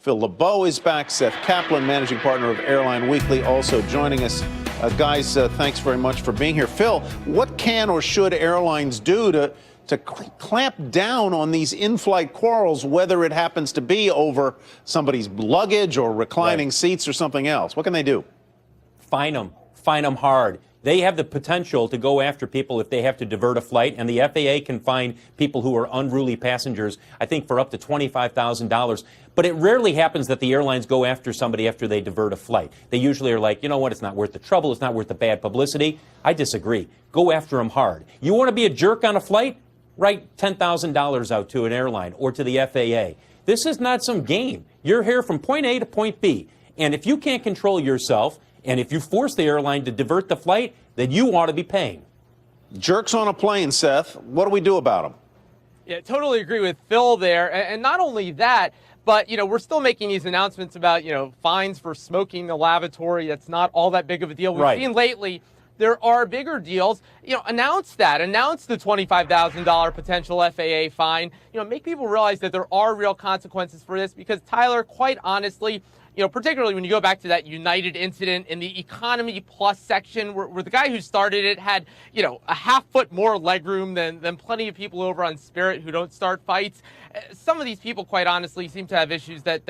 Phil Lebeau is back. Seth Kaplan, managing partner of Airline Weekly, also joining us. Guys, thanks very much for being here. Phil, what can or should airlines do to clamp down on these in-flight quarrels, whether it happens to be over somebody's luggage or reclining seats or something else? What can they do? Fine them hard. They have the potential to go after people if they have to divert a flight, and the FAA can fine people who are unruly passengers, I think, for up to $25,000. But it rarely happens that the airlines go after somebody after they divert a flight. They usually are like, you know what, it's not worth the trouble, it's not worth the bad publicity. I disagree. Go after them hard. You want to be a jerk on a flight? Write $10,000 out to an airline or to the FAA. This is not some game. You're here from point A to point B. And if you can't control yourself, and if you force the airline to divert the flight, then you ought to be paying. Jerks on a plane, Seth. What do we do about them? Yeah, totally agree with Phil there. And not only that, but, we're still making these announcements about, fines for smoking in the lavatory. That's not all that big of a deal. We've seen lately there are bigger deals. Announce that. Announce the $25,000 potential FAA fine. Make people realize that there are real consequences for this because, Tyler, quite honestly, particularly when you go back to that United incident in the Economy Plus section where the guy who started it had, a half-foot more legroom than plenty of people over on Spirit who don't start fights. Some of these people, quite honestly, seem to have issues that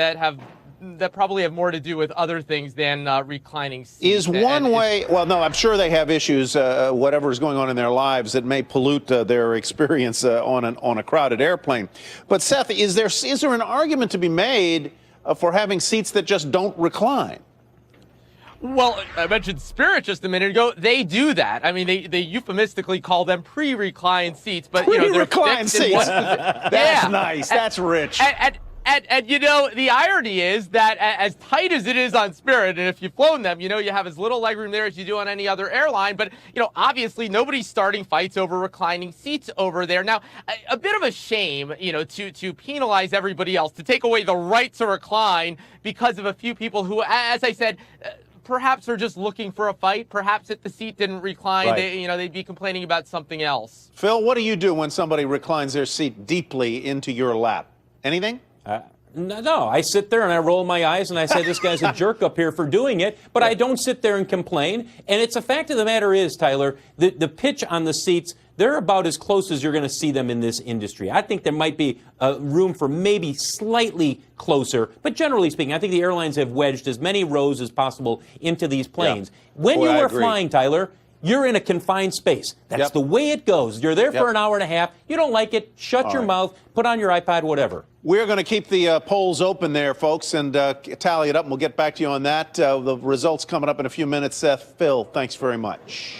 probably have more to do with other things than reclining seats. Is one way, well, no, I'm sure they have issues, whatever is going on in their lives that may pollute their experience on a crowded airplane. But Seth, is there an argument to be made for having seats that just don't recline? Well, I mentioned Spirit just a minute ago. They do that. I mean, they euphemistically call them pre-reclined seats, but pre-reclined seats. That's nice. That's rich. And the irony is that as tight as it is on Spirit, and if you've flown them, you have as little legroom there as you do on any other airline. But, obviously nobody's starting fights over reclining seats over there. Now, a bit of a shame, to penalize everybody else, to take away the right to recline because of a few people who, as I said, perhaps are just looking for a fight. Perhaps if the seat didn't recline, they'd be complaining about something else. Phil, what do you do when somebody reclines their seat deeply into your lap? Anything? No, I sit there and I roll my eyes and I say this guy's a jerk up here for doing it, but I don't sit there and complain. And it's a fact of the matter is, Tyler, the pitch on the seats, they're about as close as you're going to see them in this industry. I think there might be room for maybe slightly closer, but generally speaking, I think the airlines have wedged as many rows as possible into these planes. Yeah. When you are flying, Tyler, you're in a confined space. That's the way it goes. You're there for an hour and a half. You don't like it, shut your mouth, put on your iPad, whatever. We're going to keep the polls open there, folks, and tally it up, and we'll get back to you on that. The results coming up in a few minutes. Seth, Phil, thanks very much.